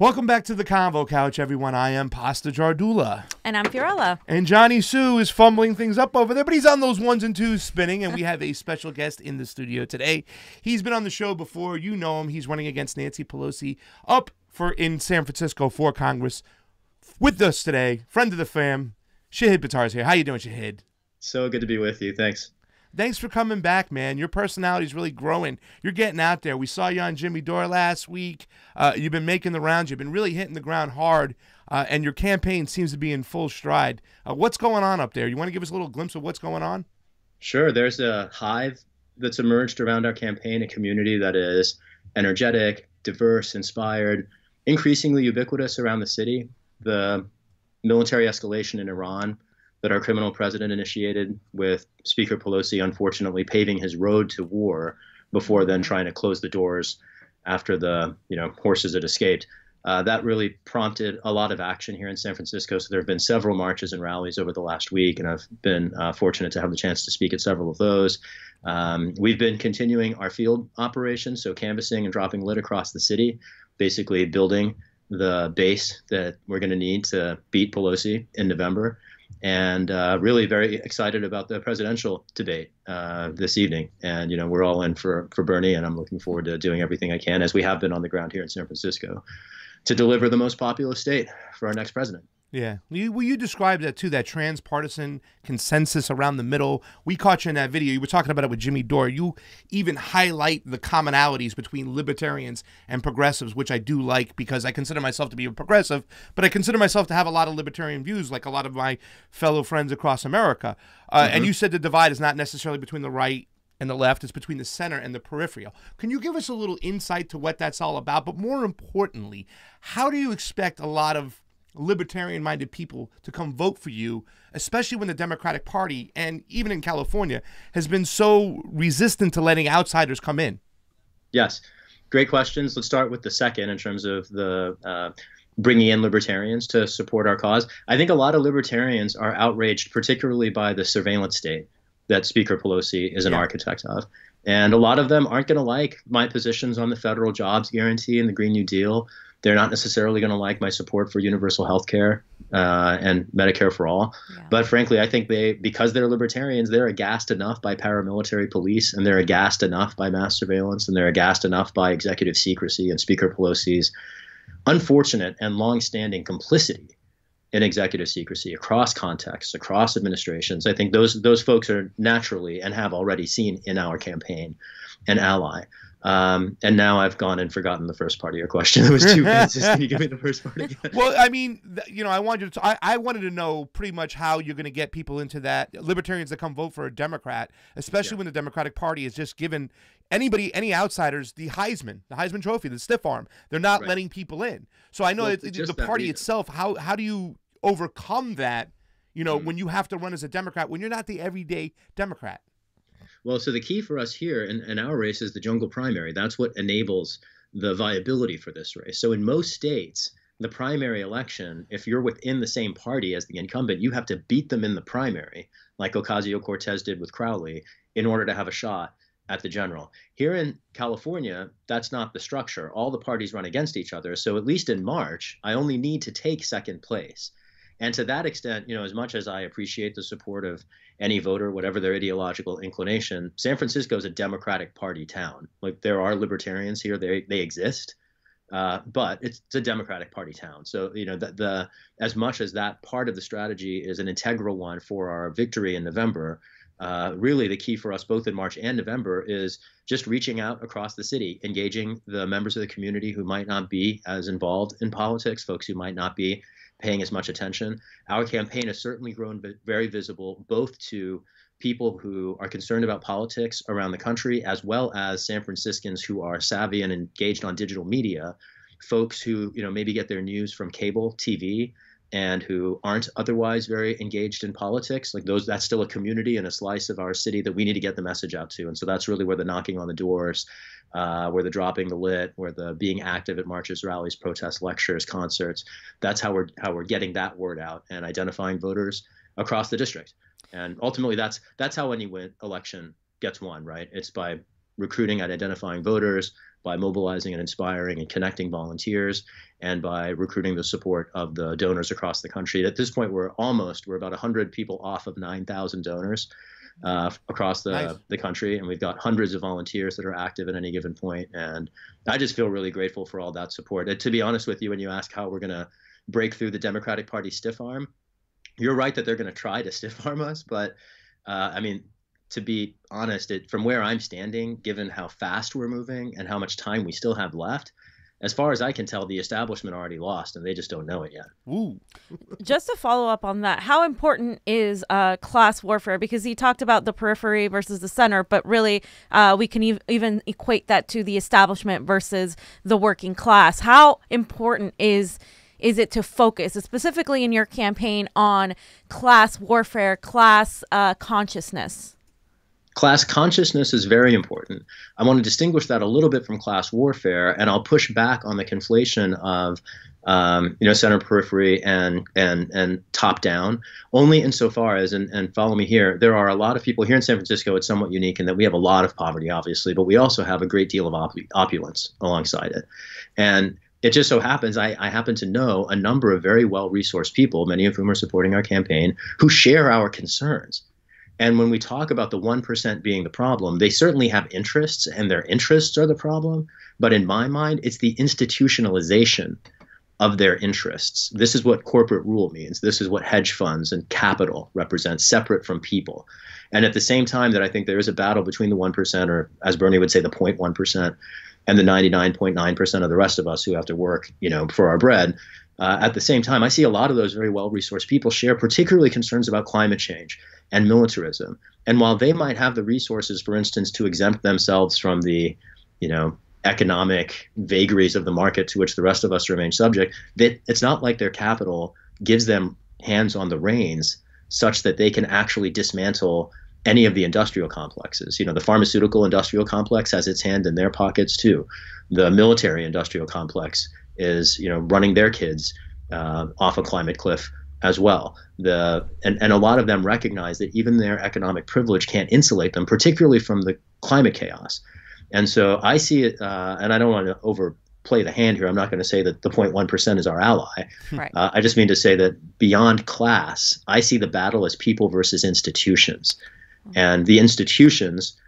Welcome back to the Convo Couch, everyone. I am Pasta Jardula. And I'm Fiorella. And Jonny Sue is fumbling things up over there, but he's on those ones and twos spinning, and we have a special guest in the studio today. He's been on the show before. You know him. He's running against Nancy Pelosi in San Francisco for Congress. With us today, friend of the fam, Shahid Buttar is here. How you doing, Shahid? So good to be with you. Thanks. Thanks for coming back, man. Your personality is really growing. You're getting out there. We saw you on Jimmy Dore last week. You've been making the rounds. You've been really hitting the ground hard, and your campaign seems to be in full stride. What's going on up there? You want to give us a little glimpse of what's going on? Sure. There's a hive that's emerged around our campaign, a community that is energetic, diverse, inspired, increasingly ubiquitous around the city. The military escalation in Iran that our criminal president initiated, with Speaker Pelosi unfortunately paving his road to war before then trying to close the doors after the horses had escaped. That really prompted a lot of action here in San Francisco. So there have been several marches and rallies over the last week, and I've been fortunate to have the chance to speak at several of those. We've been continuing our field operations, so canvassing and dropping lit across the city, basically building the base that we're going to need to beat Pelosi in November. And really very excited about the presidential debate this evening. And, we're all in for Bernie, and I'm looking forward to doing everything I can, as we have been on the ground here in San Francisco, to deliver the most populous state for our next president. Yeah. You described that, too, that transpartisan consensus around the middle. We caught you in that video. You were talking about it with Jimmy Dore. You even highlight the commonalities between libertarians and progressives, which I do like, because I consider myself to be a progressive, but I consider myself to have a lot of libertarian views, like a lot of my fellow friends across America. And you said the divide is not necessarily between the right and the left, it's between the center and the peripheral. Can you give us a little insight to what that's all about? But more importantly, how do you expect a lot of libertarian-minded people to come vote for you, especially when the Democratic Party, and even in California, has been so resistant to letting outsiders come in? Yes. Great questions. Let's start with the second in terms of the bringing in libertarians to support our cause. I think a lot of libertarians are outraged, particularly by the surveillance state that Speaker Pelosi is an architect of. And a lot of them aren't going to like my positions on the federal jobs guarantee and the Green New Deal. They're not necessarily going to like my support for universal health care and Medicare for all. Yeah. But frankly, I think because they're libertarians, they're aghast enough by paramilitary police, and they're aghast enough by mass surveillance, and they're aghast enough by executive secrecy and Speaker Pelosi's unfortunate and longstanding complicity in executive secrecy across contexts, across administrations. I think those folks are naturally, and have already seen in our campaign, an ally. And now I've gone and forgotten the first part of your question. It was 2 minutes. Can you give me the first part again? Well, I mean, I wanted to know pretty much how you're going to get people into that, libertarians that come vote for a Democrat, especially when the Democratic Party has just given any outsiders the Heisman Trophy, the stiff arm. They're not letting people in. So I know the party itself, how do you overcome that, when you have to run as a Democrat, when you're not the everyday Democrat? Well, so the key for us here in our race is the jungle primary. That's what enables the viability for this race. So in most states, the primary election, if you're within the same party as the incumbent, you have to beat them in the primary, like Ocasio-Cortez did with Crowley, in order to have a shot at the general. Here in California, that's not the structure. All the parties run against each other. So at least in March, I only need to take second place. And to that extent, as much as I appreciate the support of any voter, whatever their ideological inclination, San Francisco is a Democratic Party town. Like, there are libertarians here, they exist, but it's a Democratic Party town. So, as much as that part of the strategy is an integral one for our victory in November, really the key for us both in March and November is just reaching out across the city, engaging the members of the community who might not be as involved in politics, folks who might not be paying as much attention. Our campaign has certainly grown very visible, both to people who are concerned about politics around the country, as well as San Franciscans who are savvy and engaged on digital media, folks who maybe get their news from cable TV and who aren't otherwise very engaged in politics. Like that's still a community and a slice of our city that we need to get the message out to. And so that's really where the knocking on the doors, where the dropping the lit, where the being active at marches, rallies, protests, lectures, concerts, that's how we're getting that word out and identifying voters across the district. And ultimately that's how any election gets won, right? It's by recruiting and identifying voters, by mobilizing and inspiring and connecting volunteers, and by recruiting the support of the donors across the country. At this point, we're about 100 people off of 9,000 donors across the country, and we've got hundreds of volunteers that are active at any given point. And I just feel really grateful for all that support. And to be honest with you, when you ask how we're going to break through the Democratic Party stiff arm, you're right that they're going to try to stiff arm us, but I mean, to be honest, from where I'm standing, given how fast we're moving and how much time we still have left, as far as I can tell, the establishment already lost, and they just don't know it yet. Ooh. Just to follow up on that, how important is class warfare? Because he talked about the periphery versus the center, but really we can even equate that to the establishment versus the working class. How important is it to focus, specifically in your campaign, on class warfare, class consciousness? Class consciousness is very important. I want to distinguish that a little bit from class warfare, and I'll push back on the conflation of center periphery and top down, only insofar as, and follow me here, there are a lot of people here in San Francisco. It's somewhat unique in that we have a lot of poverty, obviously, but we also have a great deal of opulence alongside it. And it just so happens I happen to know a number of very well-resourced people, many of whom are supporting our campaign, who share our concerns. And when we talk about the 1% being the problem, they certainly have interests, and their interests are the problem. But in my mind, it's the institutionalization of their interests. This is what corporate rule means. This is what hedge funds and capital represent, separate from people. And at the same time that I think there is a battle between the 1%, or as Bernie would say, the 0.1%, and the 99.9% of the rest of us who have to work, for our bread. At the same time, I see a lot of those very well-resourced people share particularly concerns about climate change and militarism. And while they might have the resources, for instance, to exempt themselves from the, economic vagaries of the market to which the rest of us remain subject, that it's not like their capital gives them hands on the reins such that they can actually dismantle any of the industrial complexes. The pharmaceutical industrial complex has its hand in their pockets too. The military industrial complex is, running their kids off a climate cliff as well. And a lot of them recognize that even their economic privilege can't insulate them, particularly from the climate chaos. And so I see it, and I don't want to overplay the hand here. I'm not going to say that the 0.1% is our ally. Right. I just mean to say that beyond class, I see the battle as people versus institutions. And the institutions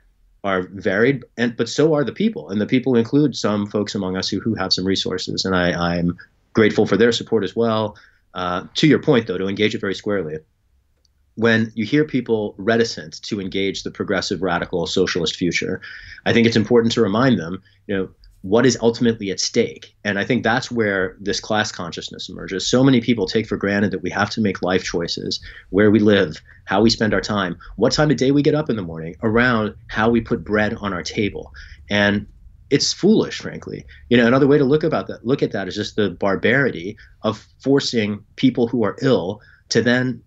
are varied, but so are the people. And the people include some folks among us who have some resources. And I'm grateful for their support as well. To your point, though, to engage it very squarely, when you hear people reticent to engage the progressive, radical, socialist future, I think it's important to remind them, what is ultimately at stake. And I think that's where this class consciousness emerges. So many people take for granted that we have to make life choices, where we live, how we spend our time, what time of day we get up in the morning, around how we put bread on our table. And it's foolish, frankly. Another way to look at that is just the barbarity of forcing people who are ill to then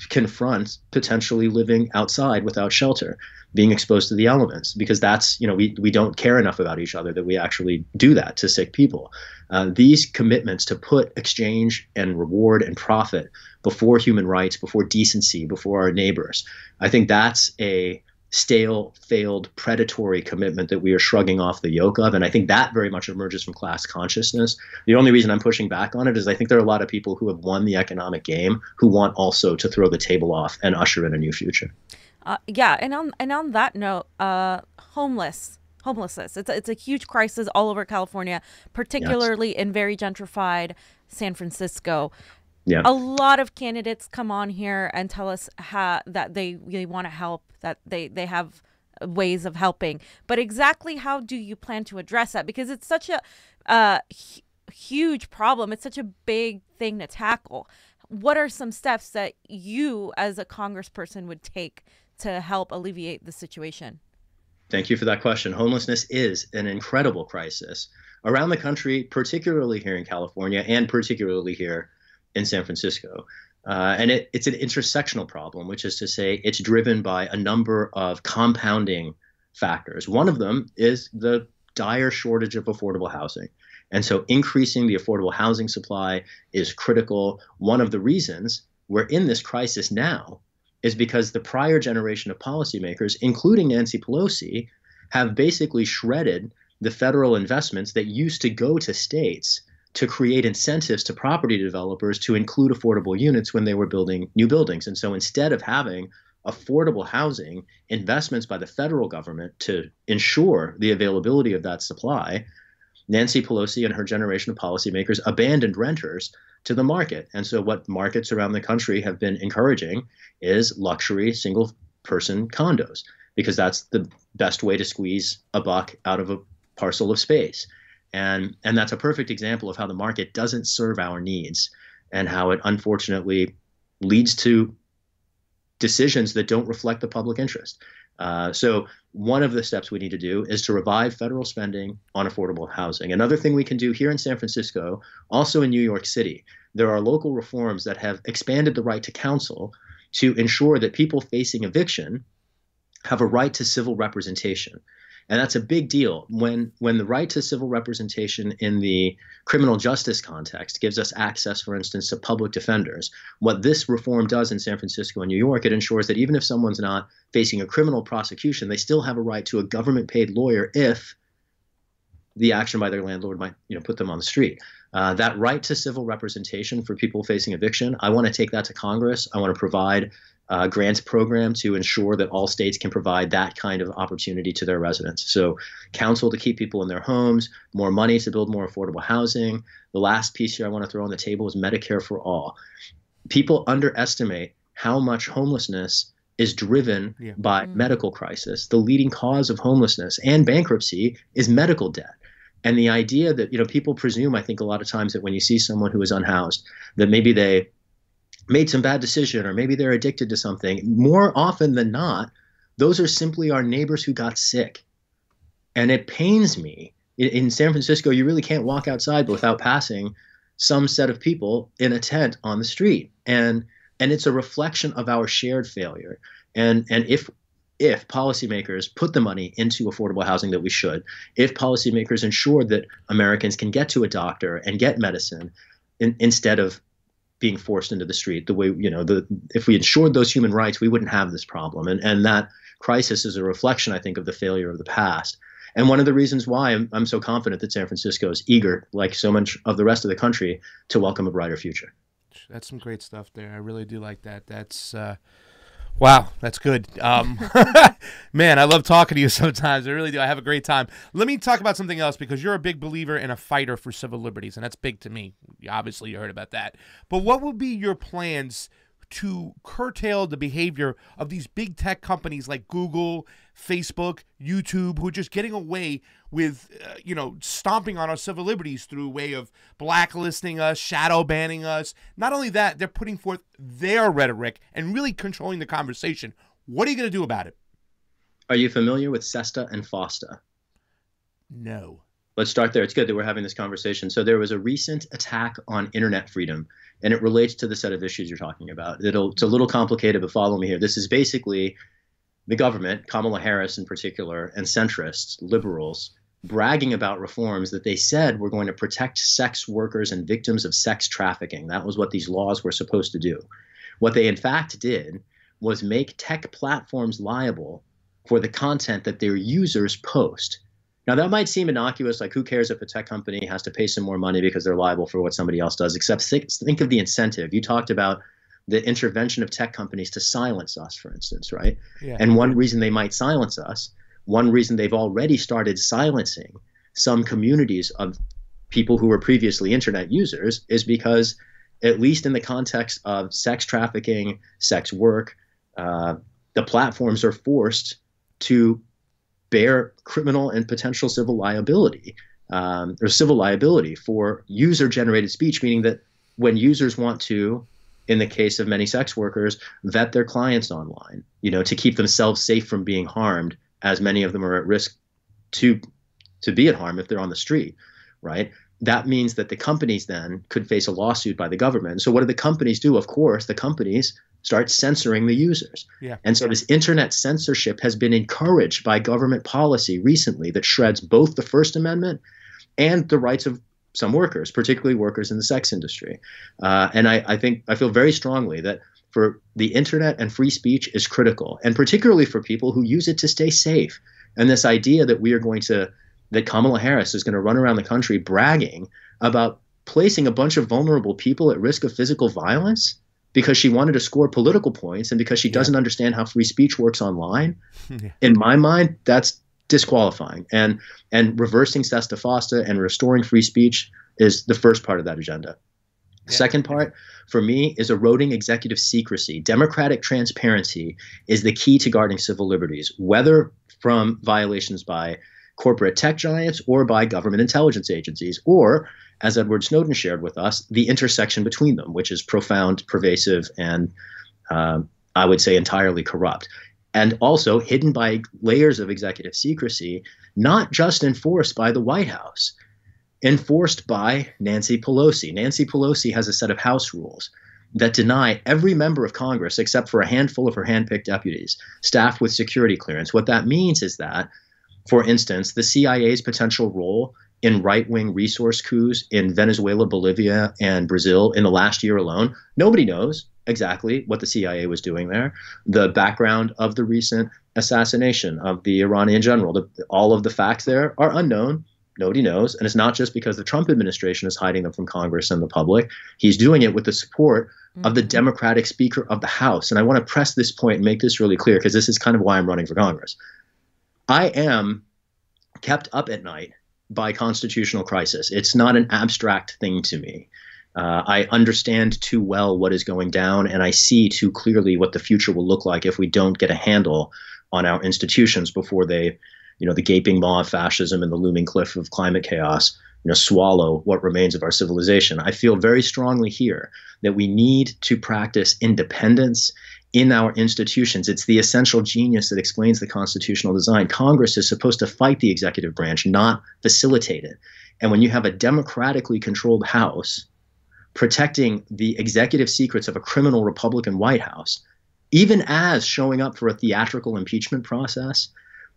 confront potentially living outside without shelter, being exposed to the elements, because that's, we don't care enough about each other that we actually do that to sick people. These commitments to put exchange and reward and profit before human rights, before decency, before our neighbors, I think that's a stale, failed, predatory commitment that we are shrugging off the yoke of. And I think that very much emerges from class consciousness. The only reason I'm pushing back on it is I think there are a lot of people who have won the economic game who want also to throw the table off and usher in a new future. And on that note, homelessness. It's a huge crisis all over California, particularly in very gentrified San Francisco. Yeah. A lot of candidates come on here and tell us that they really want to help, that they have ways of helping. But exactly how do you plan to address that? Because it's such a huge problem. It's such a big thing to tackle. What are some steps that you as a congressperson would take to help alleviate the situation? Thank you for that question. Homelessness is an incredible crisis around the country, particularly here in California and particularly here in San Francisco. And it's an intersectional problem, which is to say it's driven by a number of compounding factors. One of them is the dire shortage of affordable housing. And so increasing the affordable housing supply is critical. One of the reasons we're in this crisis now is because the prior generation of policymakers, including Nancy Pelosi, have basically shredded the federal investments that used to go to states to create incentives to property developers to include affordable units when they were building new buildings. And so instead of having affordable housing investments by the federal government to ensure the availability of that supply, Nancy Pelosi and her generation of policymakers abandoned renters to the market. And so what markets around the country have been encouraging is luxury single person condos, because that's the best way to squeeze a buck out of a parcel of space. And that's a perfect example of how the market doesn't serve our needs and how it unfortunately leads to decisions that don't reflect the public interest. So one of the steps we need to do is to revive federal spending on affordable housing. Another thing we can do here in San Francisco, also in New York City, there are local reforms that have expanded the right to counsel to ensure that people facing eviction have a right to civil representation. And that's a big deal. When the right to civil representation in the criminal justice context gives us access, for instance, to public defenders, what this reform does in San Francisco and New York, it ensures that even if someone's not facing a criminal prosecution, they still have a right to a government-paid lawyer if the action by their landlord might, put them on the street. That right to civil representation for people facing eviction, I want to take that to Congress. I want to provide a grants program to ensure that all states can provide that kind of opportunity to their residents. So counsel to keep people in their homes, more money to build more affordable housing. The last piece here I want to throw on the table is Medicare for all. People underestimate how much homelessness is driven by medical crisis. The leading cause of homelessness and bankruptcy is medical debt. And the idea that, people presume, I think a lot of times, that when you see someone who is unhoused, that maybe they made some bad decision or maybe they're addicted to something. More often than not, those are simply our neighbors who got sick. And it pains me. In San Francisco, you really can't walk outside without passing some set of people in a tent on the street. And it's a reflection of our shared failure. And if policymakers put the money into affordable housing that we should, if policymakers ensure that Americans can get to a doctor and get medicine instead of being forced into the street, the way, if we ensured those human rights, we wouldn't have this problem. And that crisis is a reflection, I think, of the failure of the past. And one of the reasons why I'm so confident that San Francisco is eager, like so much of the rest of the country, to welcome a brighter future. That's some great stuff there. I really do like that. That's wow, that's good. Man, I love talking to you sometimes. I really do. I have a great time. Let me talk about something else, because you're a big believer and a fighter for civil liberties, and that's big to me. Obviously, you heard about that. But what would be your plans to curtail the behavior of these big tech companies like Google, Facebook, YouTube, who are just getting away with, stomping on our civil liberties through a way of blacklisting us, shadow banning us? Not only that, they're putting forth their rhetoric and really controlling the conversation. What are you going to do about it? Are you familiar with SESTA and FOSTA? No. Let's start there. It's good that we're having this conversation. So there was a recent attack on internet freedom, and it relates to the set of issues you're talking about. It's a little complicated, but follow me here. This is basically the government, Kamala Harris in particular, and centrists, liberals, bragging about reforms that they said were going to protect sex workers and victims of sex trafficking. That was what these laws were supposed to do. What they in fact did was make tech platforms liable for the content that their users post. Now, that might seem innocuous, like who cares if a tech company has to pay some more money because they're liable for what somebody else does, except think of the incentive. You talked about the intervention of tech companies to silence us, for instance, right? Yeah. And one reason they might silence us, one reason they've already started silencing some communities of people who were previously internet users, is because, at least in the context of sex trafficking, sex work, the platforms are forced to bear criminal and potential civil liability, or civil liability for user-generated speech, meaning that when users want to, in the case of many sex workers, vet their clients online, to keep themselves safe from being harmed, as many of them are at risk to be at harm if they're on the street, right? That means that the companies then could face a lawsuit by the government. So what do the companies do? Of course, the companies start censoring the users. Yeah. And so this internet censorship has been encouraged by government policy recently that shreds both the First Amendment and the rights of some workers, particularly workers in the sex industry. And I feel very strongly that for the internet and free speech is critical, and particularly for people who use it to stay safe. And this idea that we are going to that Kamala Harris is going to run around the country bragging about placing a bunch of vulnerable people at risk of physical violence because she wanted to score political points and because she doesn't understand how free speech works online. Yeah. In my mind, that's disqualifying. And reversing Sesta Fosta and restoring free speech is the first part of that agenda. Yeah. Second part, for me, is eroding executive secrecy. Democratic transparency is the key to guarding civil liberties, whether from violations by corporate tech giants or by government intelligence agencies, or, as Edward Snowden shared with us, the intersection between them, which is profound, pervasive, and I would say entirely corrupt. And also hidden by layers of executive secrecy, not just enforced by the White House, enforced by Nancy Pelosi. Nancy Pelosi has a set of House rules that deny every member of Congress, except for a handful of her handpicked deputies, staffed with security clearance. What that means is that, for instance, the CIA's potential role in right-wing resource coups in Venezuela, Bolivia, and Brazil in the last year alone, nobody knows exactly what the CIA was doing there. The background of the recent assassination of the Iranian general, all of the facts there are unknown. Nobody knows. And it's not just because the Trump administration is hiding them from Congress and the public. He's doing it with the support of the Democratic Speaker of the House. And I want to press this point and make this really clear, because this is kind of why I'm running for Congress. I am kept up at night by constitutional crisis. It's not an abstract thing to me. I understand too well what is going down, and I see too clearly what the future will look like if we don't get a handle on our institutions before they, the gaping maw of fascism and the looming cliff of climate chaos, swallow what remains of our civilization. I feel very strongly here that we need to practice independence in our institutions. It's the essential genius that explains the constitutional design. Congress is supposed to fight the executive branch, not facilitate it. And when you have a democratically controlled House protecting the executive secrets of a criminal Republican White House, even as showing up for a theatrical impeachment process,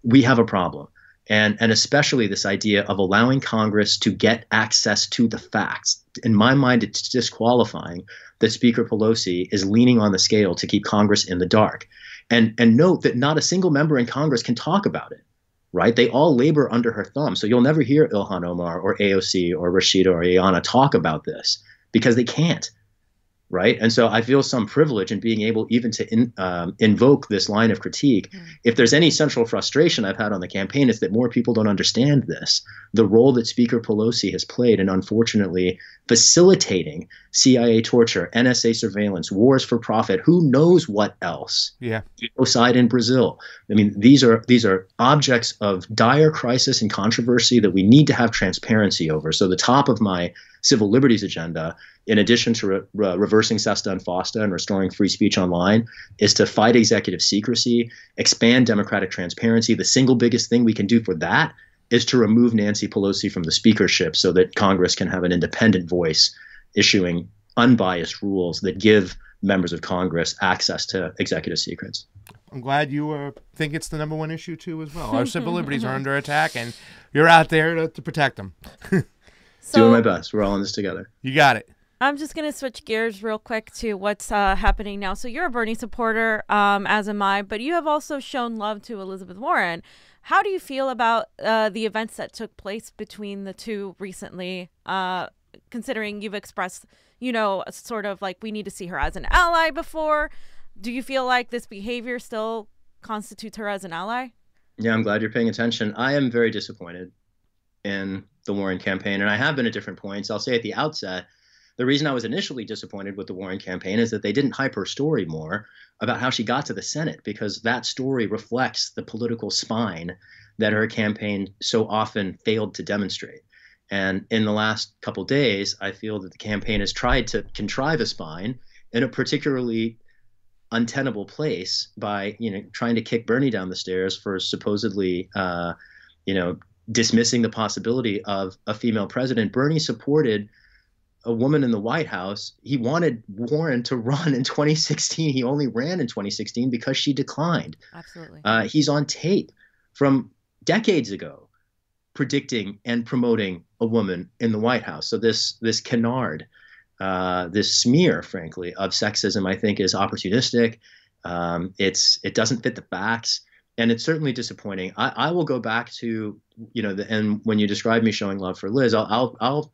we have a problem. And especially this idea of allowing Congress to get access to the facts. In my mind, it's disqualifying that Speaker Pelosi is leaning on the scale to keep Congress in the dark. And note that not a single member in Congress can talk about it, right? They all labor under her thumb. So you'll never hear Ilhan Omar or AOC or Rashida or Ayanna talk about this because they can't. Right. And so I feel some privilege in being able even to invoke this line of critique. If there's any central frustration I've had on the campaign, it's that more people don't understand this, the role that Speaker Pelosi has played in unfortunately facilitating CIA torture, NSA surveillance, wars for profit, who knows what else. Yeah. Genocide in Brazil. I mean, these are objects of dire crisis and controversy that we need to have transparency over. So the top of my civil liberties agenda, in addition to reversing Sesta and Fosta and restoring free speech online, is to fight executive secrecy, expand democratic transparency. The single biggest thing we can do for that is to remove Nancy Pelosi from the speakership so that Congress can have an independent voice issuing unbiased rules that give members of Congress access to executive secrets. I'm glad you think it's the number one issue, too, as well. Our civil liberties are under attack, and you're out there to protect them. Doing my best. We're all in this together. You got it. I'm just going to switch gears real quick to what's happening now. So you're a Bernie supporter, as am I, but you have also shown love to Elizabeth Warren. How do you feel about the events that took place between the two recently, considering you've expressed, sort of like we need to see her as an ally before? Do you feel like this behavior still constitutes her as an ally? Yeah, I'm glad you're paying attention. I am very disappointed in the Warren campaign, and I have been at different points. I'll say at the outset, the reason I was initially disappointed with the Warren campaign is that they didn't hype her story more about how she got to the Senate, because that story reflects the political spine that her campaign so often failed to demonstrate. And in the last couple days, I feel that the campaign has tried to contrive a spine in a particularly untenable place by, trying to kick Bernie down the stairs for supposedly, dismissing the possibility of a female president. Bernie supported a woman in the White House. He wanted Warren to run in 2016. He only ran in 2016 because she declined. Absolutely. He's on tape from decades ago predicting and promoting a woman in the White House. So this canard, this smear, frankly, of sexism, I think is opportunistic. It doesn't fit the facts. And it's certainly disappointing. I will go back to, and when you describe me showing love for Liz, I'll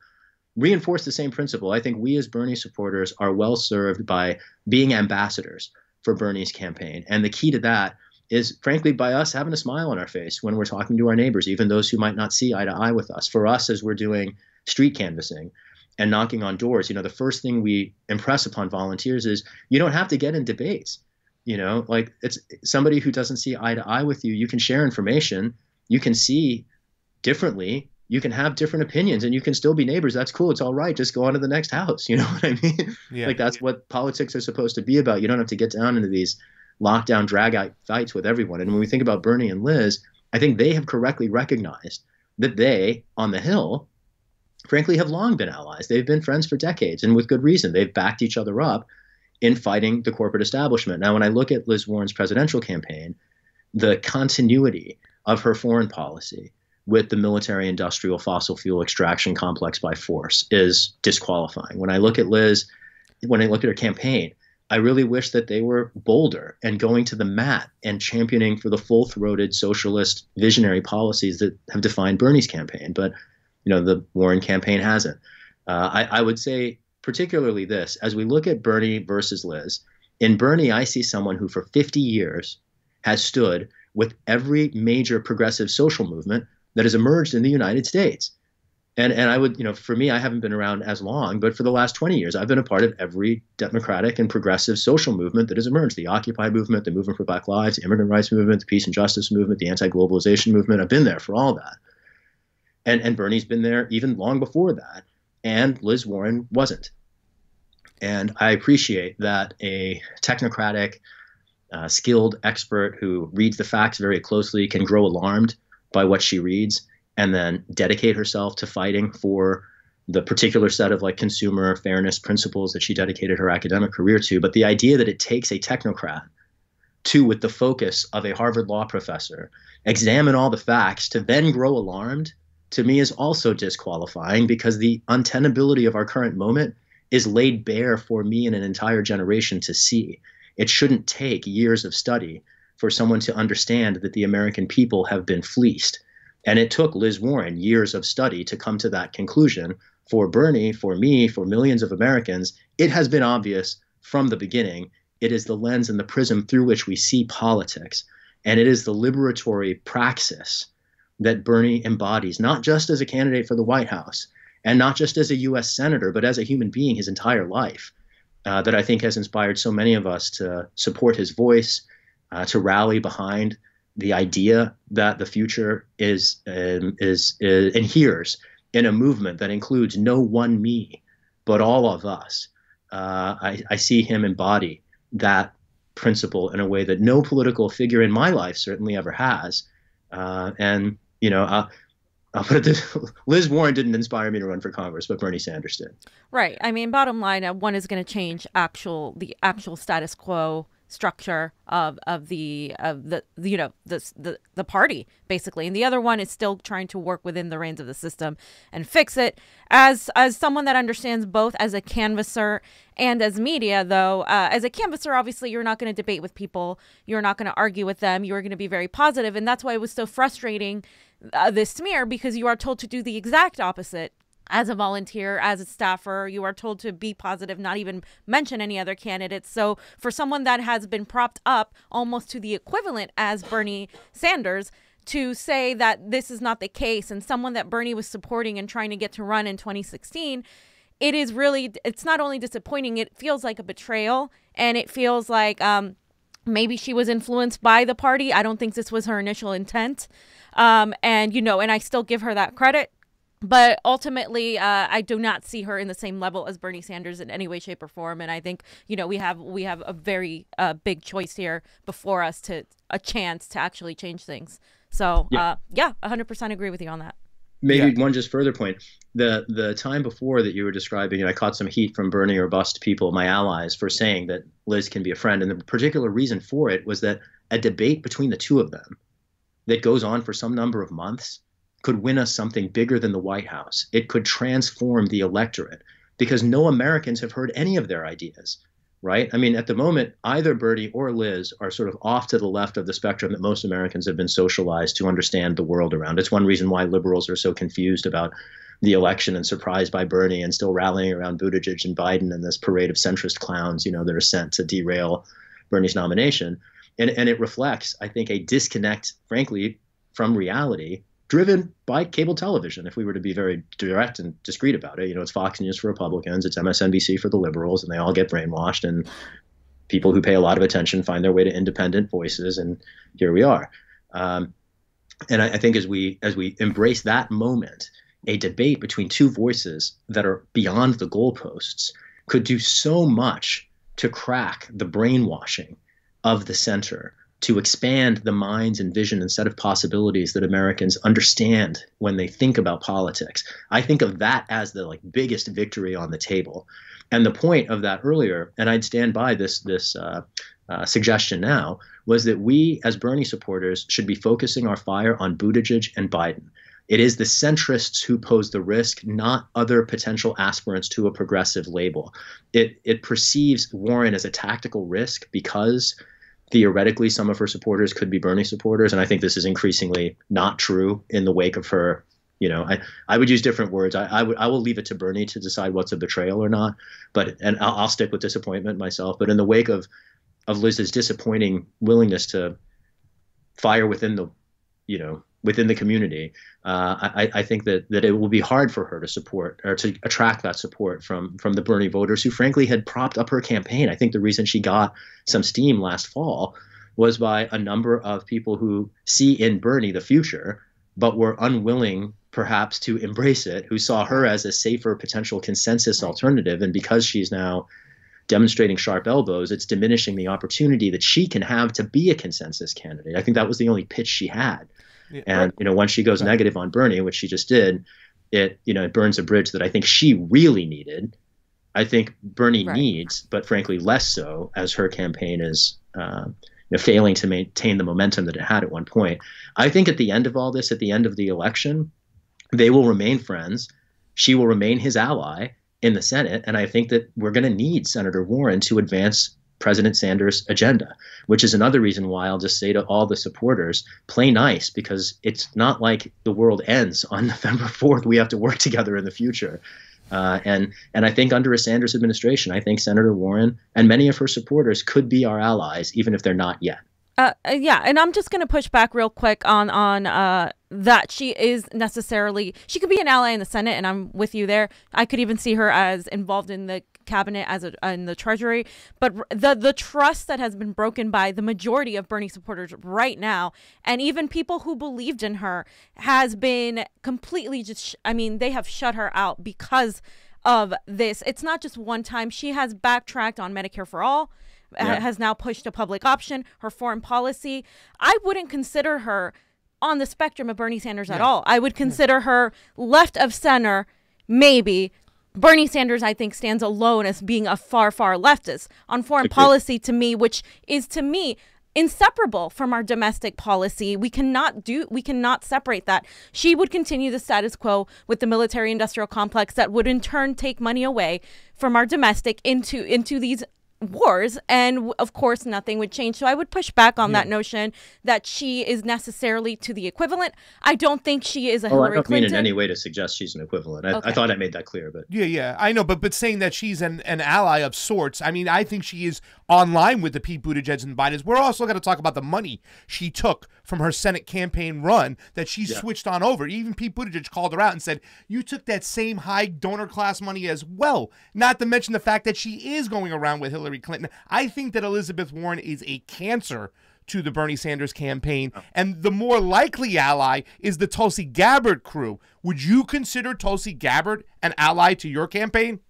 reinforce the same principle. I think we as Bernie supporters are well served by being ambassadors for Bernie's campaign. And the key to that is, frankly, by us having a smile on our face when we're talking to our neighbors, even those who might not see eye to eye with us. For us, as we're doing street canvassing and knocking on doors, the first thing we impress upon volunteers is you don't have to get in debates. Like, it's somebody who doesn't see eye to eye with you. You can share information. You can see differently. You can have different opinions, and you can still be neighbors. That's cool. It's all right. Just go on to the next house. You know what I mean? Yeah. Like, that's what politics are supposed to be about. You don't have to get down into these lockdown, drag-out fights with everyone. And when we think about Bernie and Liz, I think they have correctly recognized that they, on the Hill, frankly, have long been allies. They've been friends for decades, and with good reason. They've backed each other up in fighting the corporate establishment. Now, when I look at Liz Warren's presidential campaign, the continuity of her foreign policy with the military-industrial fossil fuel extraction complex by force is disqualifying. When I look at Liz, when I look at her campaign, I really wish that they were bolder and going to the mat and championing for the full-throated socialist visionary policies that have defined Bernie's campaign. But, the Warren campaign hasn't. I would say particularly this, as we look at Bernie versus Liz, in Bernie, I see someone who for 50 years has stood with every major progressive social movement that has emerged in the United States. And I would, for me, I haven't been around as long, but for the last 20 years, I've been a part of every democratic and progressive social movement that has emerged. The Occupy movement, the Movement for Black Lives, the Immigrant Rights Movement, the Peace and Justice Movement, the Anti-Globalization Movement. I've been there for all that. And Bernie's been there even long before that. And Liz Warren wasn't. And I appreciate that a technocratic, skilled expert who reads the facts very closely can grow alarmed by what she reads and then dedicate herself to fighting for the particular set of consumer fairness principles that she dedicated her academic career to. But the idea that it takes a technocrat to, with the focus of a Harvard law professor, examine all the facts to then grow alarmed, to me is also disqualifying, because the untenability of our current moment is laid bare for me and an entire generation to see. It shouldn't take years of study for someone to understand that the American people have been fleeced. And it took Liz Warren years of study to come to that conclusion. For Bernie, for me, for millions of Americans, it has been obvious from the beginning. It is the lens and the prism through which we see politics. And it is the liberatory praxis that Bernie embodies, not just as a candidate for the White House, and not just as a U.S. senator, but as a human being his entire life, that I think has inspired so many of us to support his voice, to rally behind the idea that the future is inheres in a movement that includes no one me, but all of us. I see him embody that principle in a way that no political figure in my life certainly ever has. I'll put it this, Liz Warren didn't inspire me to run for Congress, but Bernie Sanders did. Right. I mean, bottom line, one is going to change the actual status quo structure of the party, basically, and the other one is still trying to work within the reins of the system and fix it. As someone that understands both as a canvasser and as media, though, as a canvasser, obviously you're not going to debate with people, you're not going to argue with them, you're going to be very positive, and that's why it was so frustrating this smear, because you are told to do the exact opposite. As a volunteer, as a staffer, you are told to be positive, not even mention any other candidates. So for someone that has been propped up almost to the equivalent as Bernie Sanders, to say that this is not the case, and someone that Bernie was supporting and trying to get to run in 2016, it's not only disappointing, it feels like a betrayal, and it feels like maybe she was influenced by the party. I don't think this was her initial intent. And I still give her that credit. But ultimately, I do not see her in the same level as Bernie Sanders in any way, shape, or form. And I think, we have a very big choice here before us, a chance to actually change things. So, 100% agree with you on that. Maybe one just further point. The time before that you were describing, I caught some heat from Bernie or bust people, my allies, for saying that Liz can be a friend. And the particular reason for it was that a debate between the two of them that goes on for some number of months could win us something bigger than the White House. It could transform the electorate, because no Americans have heard any of their ideas, right? I mean, at the moment, either Bernie or Liz are sort of off to the left of the spectrum that most Americans have been socialized to understand the world around. It's one reason why liberals are so confused about the election and surprised by Bernie and still rallying around Buttigieg and Biden and this parade of centrist clowns, that are sent to derail Bernie's nomination. And it reflects, I think, a disconnect, frankly, from reality, driven by cable television. If we were to be very direct and discreet about it, it's Fox News for Republicans, it's MSNBC for the liberals, and they all get brainwashed. And people who pay a lot of attention find their way to independent voices, and here we are. And I think as we embrace that moment, a debate between two voices that are beyond the goalposts could do so much to crack the brainwashing of the center, to expand the minds and vision and set of possibilities that Americans understand when they think about politics. I think of that as the biggest victory on the table. And the point of that earlier, and I'd stand by this suggestion now, was that we as Bernie supporters should be focusing our fire on Buttigieg and Biden. It is the centrists who pose the risk, not other potential aspirants to a progressive label. It perceives Warren as a tactical risk because theoretically some of her supporters could be Bernie supporters. And I think this is increasingly not true in the wake of her. I would use different words. I will leave it to Bernie to decide what's a betrayal or not. And I'll stick with disappointment myself. But in the wake of Liz's disappointing willingness to fire within the community, I think that it will be hard for her to support or to attract that support from the Bernie voters who frankly had propped up her campaign. I think the reason she got some steam last fall was by a number of people who see in Bernie the future, but were unwilling perhaps to embrace it, who saw her as a safer potential consensus alternative. And because she's now demonstrating sharp elbows, it's diminishing the opportunity that she can have to be a consensus candidate. I think that was the only pitch she had. Yeah, and once she goes negative on Bernie, which she just did, it burns a bridge that I think she really needed. I think Bernie needs, but frankly less so, as her campaign is failing to maintain the momentum that it had at one point. I think at the end of all this, at the end of the election, they will remain friends. She will remain his ally in the Senate, and I think that we're going to need Senator Warren to advance President Sanders' agenda, which is another reason why I'll just say to all the supporters, play nice, because it's not like the world ends on November 4th. We have to work together in the future. And I think under a Sanders administration, I think Senator Warren and many of her supporters could be our allies, even if they're not yet. Yeah, and I'm just going to push back real quick on that she could be an ally in the Senate, and I'm with you there. I could even see her as involved in the cabinet in the Treasury, but the trust that has been broken by the majority of Bernie supporters right now, and even people who believed in her, has been completely they have shut her out because of this. It's not just one time. She has backtracked on Medicare for All. Has now pushed a public option, her foreign policy. I wouldn't consider her on the spectrum of Bernie Sanders at all. I would consider her left of center, maybe. Bernie Sanders, I think, stands alone as being a far, far leftist on foreign policy to me, which is to me inseparable from our domestic policy. We cannot separate that. She would continue the status quo with the military industrial complex that would in turn take money away from our domestic into these wars, and of course nothing would change. So I would push back on that notion that she is necessarily to the equivalent. I don't think she is a Hillary Clinton. I don't mean in any way to suggest she's an equivalent. I thought I made that clear, but yeah, I know, but saying that she's an ally of sorts, I mean, I think she is on line with the Pete Buttigieg and Bidens. We're also going to talk about the money she took from her Senate campaign run that she switched on over. Even Pete Buttigieg called her out and said, you took that same high donor class money as well. Not to mention the fact that she is going around with Hillary Clinton. I think that Elizabeth Warren is a cancer to the Bernie Sanders campaign, and the more likely ally is the Tulsi Gabbard crew. Would you consider Tulsi Gabbard an ally to your campaign?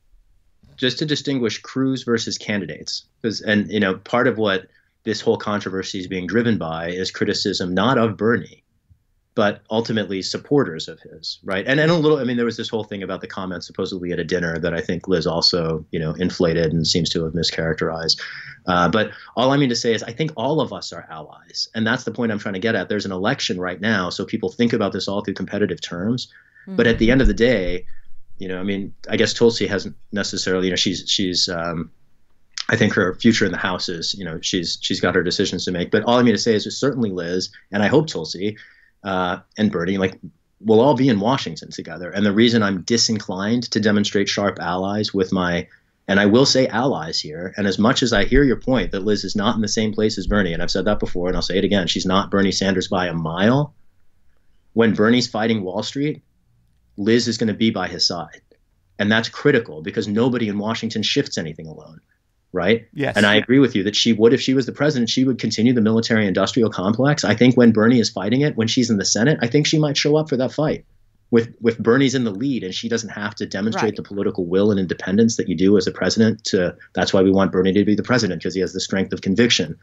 Just to distinguish crews versus candidates, and part of what this whole controversy is being driven by is criticism not of Bernie, but ultimately supporters of his, right? And a little, there was this whole thing about the comments supposedly at a dinner that I think Liz also, inflated and seems to have mischaracterized. But all I mean to say is I think all of us are allies. And that's the point I'm trying to get at. There's an election right now, so people think about this all through competitive terms. Mm-hmm. But at the end of the day, I guess Tulsi hasn't necessarily, she's I think her future in the House is, she's got her decisions to make. But all I mean to say is that certainly Liz, and I hope Tulsi and Bernie, like, we'll all be in Washington together. And the reason I'm disinclined to demonstrate sharp allies with and I will say allies here, and as much as I hear your point that Liz is not in the same place as Bernie, and I've said that before and I'll say it again, she's not Bernie Sanders by a mile. When Bernie's fighting Wall Street, Liz is going to be by his side. And that's critical because nobody in Washington shifts anything alone. Right? Yes. And I agree with you that she would, if she was the president, she would continue the military industrial complex. I think when Bernie is fighting it, when she's in the Senate, I think she might show up for that fight with Bernie's in the lead, and she doesn't have to demonstrate the political will and independence that you do as a president. That's why we want Bernie to be the president, because he has the strength of conviction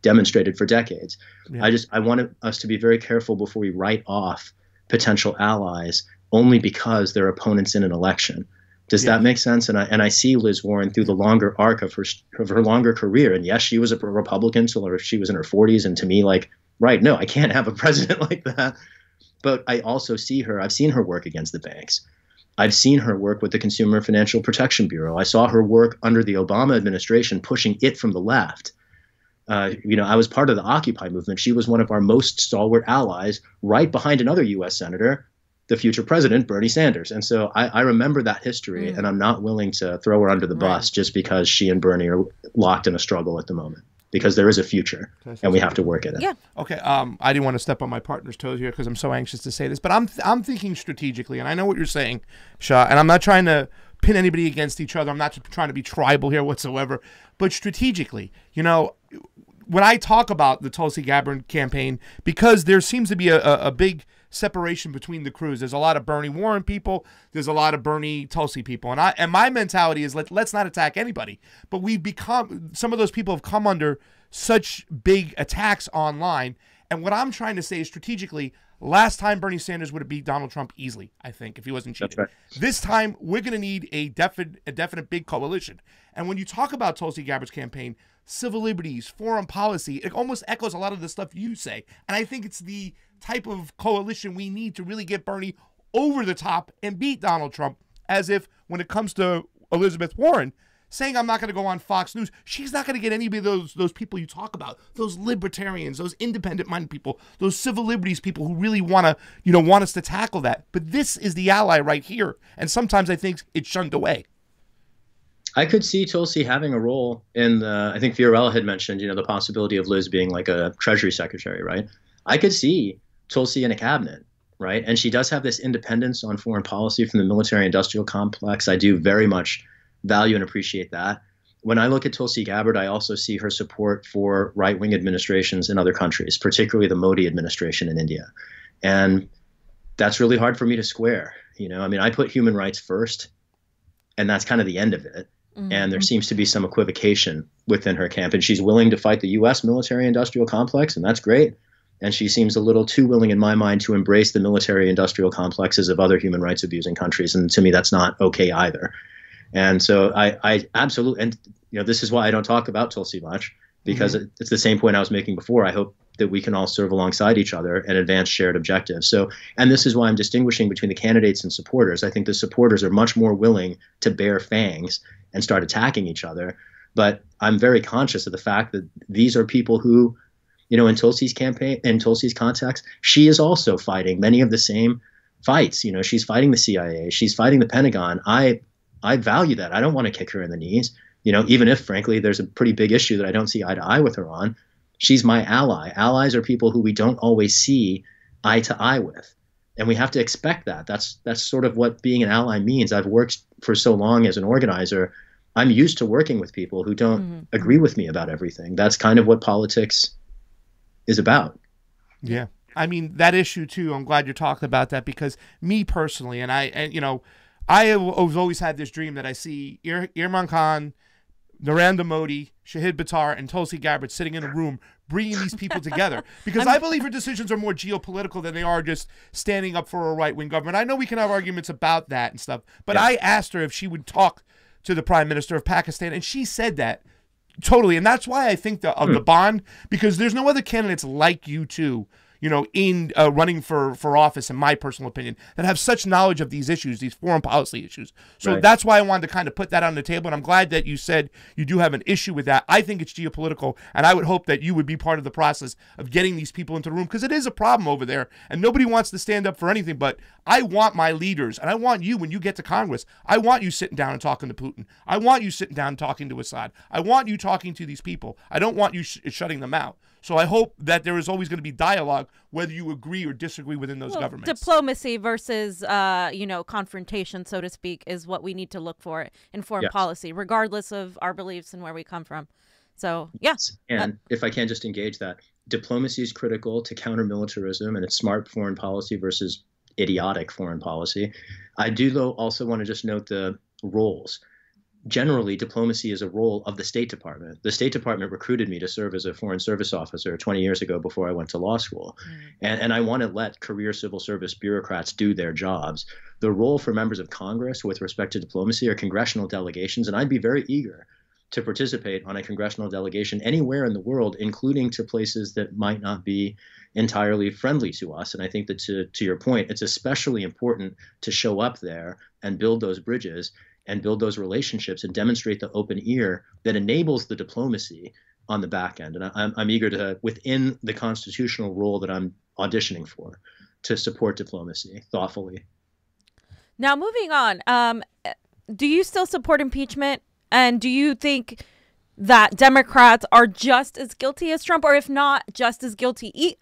demonstrated for decades. Yeah. I want us to be very careful before we write off potential allies only because they're opponents in an election. Does that make sense? And I see Liz Warren through the longer arc of her longer career. And yes, she was a Republican till she was in her 40s. And to me, like, right, no, I can't have a president like that. But I also see her. I've seen her work against the banks. I've seen her work with the Consumer Financial Protection Bureau. I saw her work under the Obama administration, pushing it from the left. I was part of the Occupy movement. She was one of our most stalwart allies, right behind another U.S. senator, the future president, Bernie Sanders. And so I remember that history, and I'm not willing to throw her under the bus just because she and Bernie are locked in a struggle at the moment, because there is a future and we have to work at it. Yeah. Okay. I didn't want to step on my partner's toes here because I'm so anxious to say this, but I'm thinking strategically, and I know what you're saying, Shah, and I'm not trying to pin anybody against each other. I'm not trying to be tribal here whatsoever, but strategically, when I talk about the Tulsi Gabbard campaign, because there seems to be a big separation between the crews. There's a lot of Bernie Warren people. There's a lot of Bernie Tulsi people. And my mentality is let's not attack anybody. But some of those people have come under such big attacks online. And what I'm trying to say is strategically, last time Bernie Sanders would have beat Donald Trump easily, I think, if he wasn't cheated. That's right. This time, we're going to need a definite big coalition. And when you talk about Tulsi Gabbard's campaign, civil liberties, foreign policy, it almost echoes a lot of the stuff you say. And I think it's the type of coalition we need to really get Bernie over the top and beat Donald Trump, as if when it comes to Elizabeth Warren, saying I'm not going to go on Fox News, she's not going to get any of those people you talk about, those libertarians, those independent-minded people, those civil liberties people who really want us to tackle that. But this is the ally right here, and sometimes I think it's shunned away. I could see Tulsi having a role in I think Fiorella had mentioned, the possibility of Liz being like a Treasury Secretary, right? I could see Tulsi in a cabinet, right? And she does have this independence on foreign policy from the military-industrial complex. I do very much value and appreciate that. When I look at Tulsi Gabbard, I also see her support for right-wing administrations in other countries, particularly the Modi administration in India. And that's really hard for me to square. I put human rights first, and that's kind of the end of it. Mm-hmm. And there seems to be some equivocation within her camp. And she's willing to fight the U.S. military-industrial complex, and that's great. And she seems a little too willing, in my mind, to embrace the military-industrial complexes of other human rights abusing countries. And to me, that's not okay either. And so I absolutely, and this is why I don't talk about Tulsi much, because it's the same point I was making before. I hope that we can all serve alongside each other and advance shared objectives. So, and this is why I'm distinguishing between the candidates and supporters. I think the supporters are much more willing to bear fangs and start attacking each other. But I'm very conscious of the fact that these are people who, in Tulsi's campaign, in Tulsi's context, she is also fighting many of the same fights. She's fighting the CIA, she's fighting the Pentagon. I value that. I don't want to kick her in the knees, even if, frankly, there's a pretty big issue that I don't see eye to eye with her on. She's my ally. Allies are people who we don't always see eye to eye with. And we have to expect that. That's sort of what being an ally means. I've worked for so long as an organizer. I'm used to working with people who don't agree with me about everything. That's kind of what politics is about. Yeah. I mean, that issue too, I'm glad you're talking about that, because me personally, and I have always had this dream that I see Imran Khan, Narendra Modi, Shahid Buttar, and Tulsi Gabbard sitting in a room bringing these people together. Because I believe her decisions are more geopolitical than they are just standing up for a right-wing government. I know we can have arguments about that and stuff, but I asked her if she would talk to the Prime Minister of Pakistan, and she said that totally. And that's why I think of the bond, because there's no other candidates like you two, in running for office, in my personal opinion, that have such knowledge of these issues, these foreign policy issues. So that's why I wanted to kind of put that on the table. And I'm glad that you said you do have an issue with that. I think it's geopolitical, and I would hope that you would be part of the process of getting these people into the room, because it is a problem over there, and nobody wants to stand up for anything. But I want my leaders, and I want you, when you get to Congress, I want you sitting down and talking to Putin. I want you sitting down and talking to Assad. I want you talking to these people. I don't want you shutting them out. So I hope that there is always going to be dialogue, whether you agree or disagree within those governments. Diplomacy versus, confrontation, so to speak, is what we need to look for in foreign policy, regardless of our beliefs and where we come from. So, yes. And if I can just engage that, diplomacy is critical to counter militarism, and it's smart foreign policy versus idiotic foreign policy. I do, though, also want to just note the roles. Generally, diplomacy is a role of the State Department. The State Department recruited me to serve as a foreign service officer 20 years ago before I went to law school. And I want to let career civil service bureaucrats do their jobs. The role for members of Congress with respect to diplomacy are congressional delegations, and I'd be very eager to participate on a congressional delegation anywhere in the world, including to places that might not be entirely friendly to us. And I think that to your point, it's especially important to show up there and build those bridges and build those relationships and demonstrate the open ear that enables the diplomacy on the back end. And I'm eager to, within the constitutional role that I'm auditioning for, to support diplomacy thoughtfully. Now, moving on, do you still support impeachment? And do you think that Democrats are just as guilty as Trump, or if not just as guilty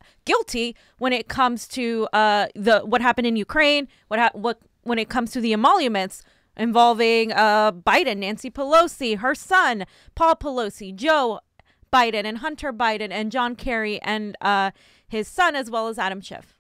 when it comes to what happened in Ukraine, when it comes to the emoluments involving Biden, Nancy Pelosi, her son, Paul Pelosi, Joe Biden, and Hunter Biden, and John Kerry, and his son, as well as Adam Schiff?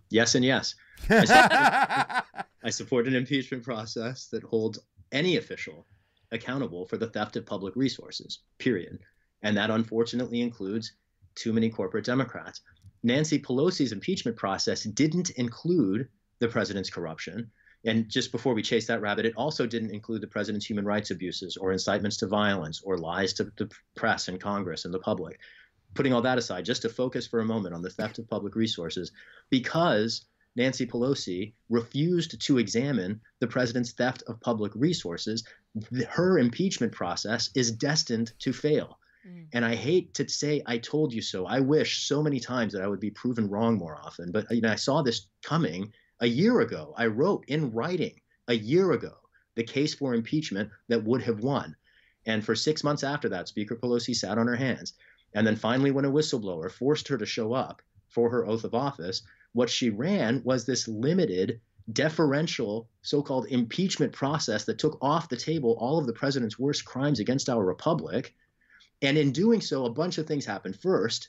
Yes and yes. I support an impeachment process that holds any official accountable for the theft of public resources, period. And that unfortunately includes too many corporate Democrats. Nancy Pelosi's impeachment process didn't include the president's corruption. And just before we chase that rabbit, it also didn't include the president's human rights abuses or incitements to violence or lies to the press and Congress and the public. Putting all that aside, just to focus for a moment on the theft of public resources, because Nancy Pelosi refused to examine the president's theft of public resources, her impeachment process is destined to fail. And I hate to say I told you so. I wish so many times that I would be proven wrong more often. But I saw this coming a year ago. I wrote in writing a year ago the case for impeachment that would have won. And for 6 months after that, Speaker Pelosi sat on her hands. And then finally, when a whistleblower forced her to show up for her oath of office, what she ran was this limited, deferential, so-called impeachment process that took off the table all of the president's worst crimes against our republic. And in doing so, a bunch of things happened. First,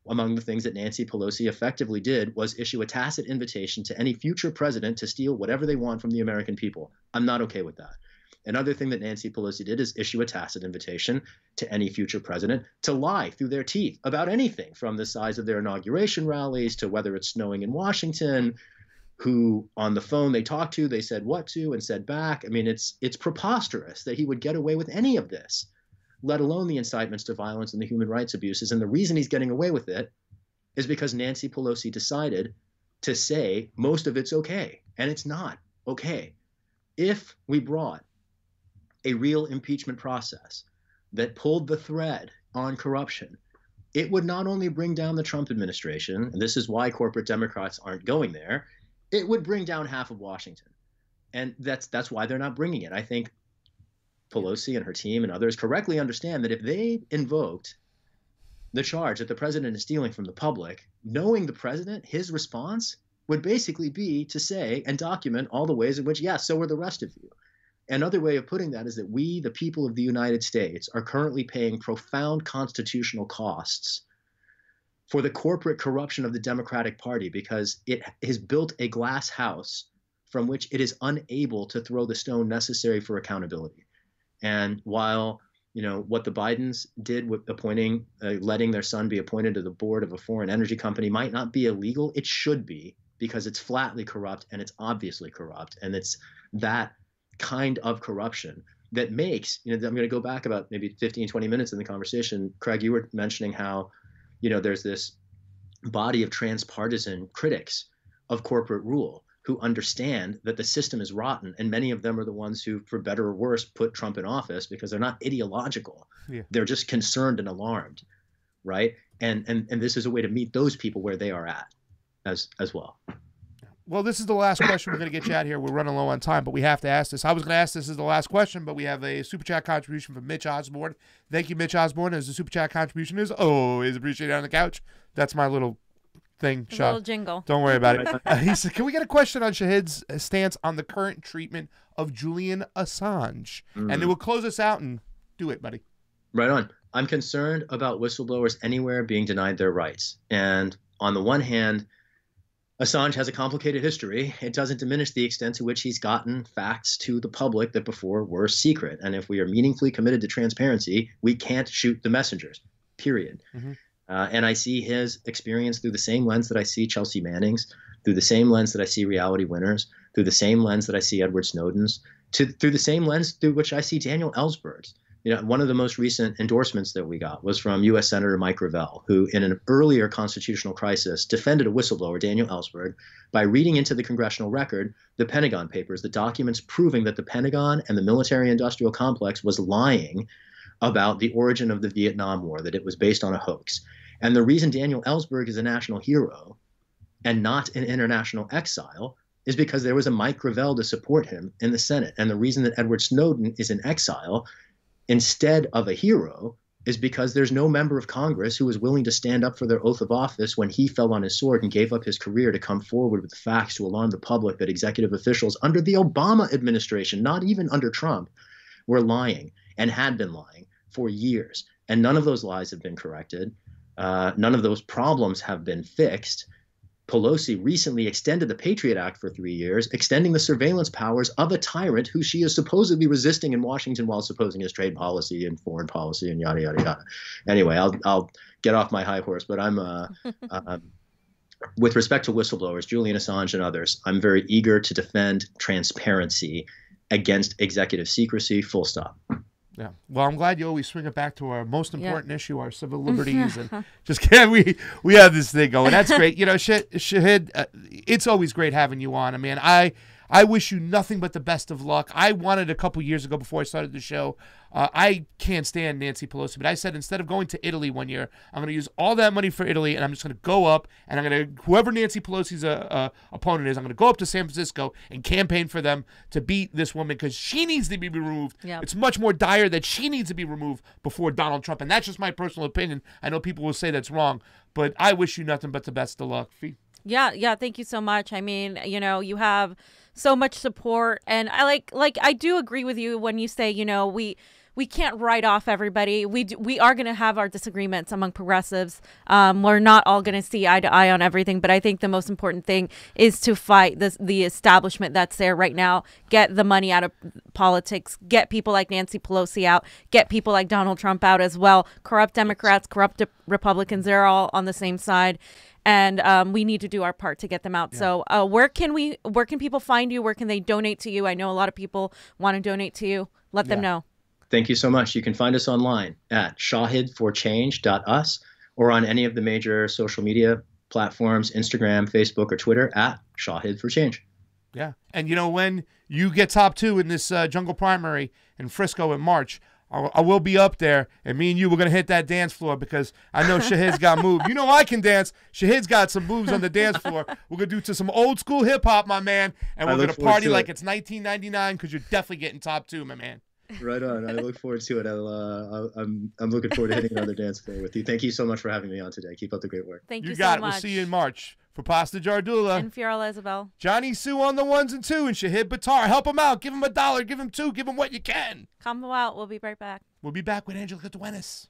among the things that Nancy Pelosi effectively did was issue a tacit invitation to any future president to steal whatever they want from the American people. I'm not okay with that. Another thing that Nancy Pelosi did is issue a tacit invitation to any future president to lie through their teeth about anything, from the size of their inauguration rallies to whether it's snowing in Washington, who on the phone they talked to, they said what to and said back. I mean, it's preposterous that he would get away with any of this, let alone the incitements to violence and the human rights abuses. And the reason he's getting away with it is because Nancy Pelosi decided to say most of it's okay, and it's not okay. If we brought a real impeachment process that pulled the thread on corruption, it would not only bring down the Trump administration, and this is why corporate Democrats aren't going there, it would bring down half of Washington. And that's why they're not bringing it. I think Pelosi and her team and others correctly understand that if they invoked the charge that the president is stealing from the public, knowing the president, his response would basically be to say and document all the ways in which, yes, so are the rest of you. Another way of putting that is that we, the people of the United States, are currently paying profound constitutional costs for the corporate corruption of the Democratic Party, because it has built a glass house from which it is unable to throw the stone necessary for accountability. And while, what the Bidens did with appointing, letting their son be appointed to the board of a foreign energy company might not be illegal, it should be, because it's flatly corrupt and it's obviously corrupt. And it's that kind of corruption that makes, I'm going to go back about maybe 15, 20 minutes in the conversation. Craig, you were mentioning how, there's this body of transpartisan critics of corporate rule who understand that the system is rotten, and many of them are the ones who, for better or worse, put Trump in office because they're not ideological. Yeah. They're just concerned and alarmed, right? And this is a way to meet those people where they are at as well. Well, this is the last question. We're going to get you out here. We're running low on time, but we have to ask this. I was going to ask this as the last question, but we have a Super Chat contribution from Mitch Osborne. Thank you, Mitch Osborne. As the Super Chat contribution is always appreciated on the couch. That's my little thing, A little jingle. Don't worry about it. He said, can we get a question on Shahid's stance on the current treatment of Julian Assange? And then we'll close us out and do it, buddy. Right on. I'm concerned about whistleblowers anywhere being denied their rights. And on the one hand, Assange has a complicated history. It doesn't diminish the extent to which he's gotten facts to the public that before were secret. And if we are meaningfully committed to transparency, we can't shoot the messengers, period. And I see his experience through the same lens that I see Chelsea Manning's, through the same lens that I see Reality Winners, through the same lens that I see Edward Snowden's, through the same lens through which I see Daniel Ellsberg's. You know, one of the most recent endorsements that we got was from U.S. Senator Mike Gravel, who in an earlier constitutional crisis defended a whistleblower, Daniel Ellsberg, by reading into the congressional record the Pentagon Papers, the documents proving that the Pentagon and the military-industrial complex was lying about the origin of the Vietnam War, that it was based on a hoax. And the reason Daniel Ellsberg is a national hero and not an international exile is because there was a Mike Gravel to support him in the Senate. And the reason that Edward Snowden is in exile instead of a hero is because there's no member of Congress who was willing to stand up for their oath of office when he fell on his sword and gave up his career to come forward with the facts to alarm the public that executive officials under the Obama administration, not even under Trump, were lying and had been lying for years. And none of those lies have been corrected. None of those problems have been fixed. Pelosi recently extended the Patriot Act for 3 years, extending the surveillance powers of a tyrant who she is supposedly resisting in Washington while opposing his trade policy and foreign policy and yada, yada, yada. Anyway, I'll get off my high horse, but I'm with respect to whistleblowers, Julian Assange and others, I'm very eager to defend transparency against executive secrecy, full stop. Yeah. Well, I'm glad you always swing it back to our most important issue, our civil liberties, and just we have this thing going. That's great. You know, Shahid, it's always great having you on. I mean, I wish you nothing but the best of luck. I wanted a couple years ago before I started the show. I can't stand Nancy Pelosi, but I said instead of going to Italy one year, I'm going to use all that money for Italy, and I'm just going to go up, and I'm going to, whoever Nancy Pelosi's opponent is, I'm going to go up to San Francisco and campaign for them to beat this woman because she needs to be removed. Yep. It's much more dire that she needs to be removed before Donald Trump, and that's just my personal opinion. I know people will say that's wrong, but I wish you nothing but the best of luck. Fee? Yeah, thank you so much. I mean, you know, you have so much support, and I I do agree with you when you say, you know, we can't write off everybody. We are going to have our disagreements among progressives. We're not all going to see eye to eye on everything, but I think the most important thing is to fight the establishment that's there right now, get the money out of politics, get people like Nancy Pelosi out, get people like Donald Trump out as well. Corrupt Democrats, corrupt Republicans, they're all on the same side. And we need to do our part to get them out. Yeah. So where can people find you? Where can they donate to you? I know a lot of people want to donate to you. Let them know. Thank you so much. You can find us online at shahidforchange.us or on any of the major social media platforms, Instagram, Facebook, or Twitter at Shahid for Change. Yeah. And, you know, when you get top 2 in this jungle primary in Frisco in March, I will be up there, and me and you, we're going to hit that dance floor because I know Shahid's got moves. You know I can dance. Shahid's got some moves on the dance floor. We're going to do to some old school hip-hop, my man, and we're going to party like it's 1999 because you're definitely getting top 2, my man. Right on. I look forward to it. I'm looking forward to hitting another dance floor with you. Thank you so much for having me on today. Keep up the great work. Thank you got so it. much. We'll see you in March. For Pasta Jardula. And Fiorella Isabel. Jonny Sue on the 1s and 2s, and Shahid Buttar. Help him out. Give him $1. Give him $2. Give him what you can. CONVO out. We'll be right back. We'll be back with Angelica Duenas.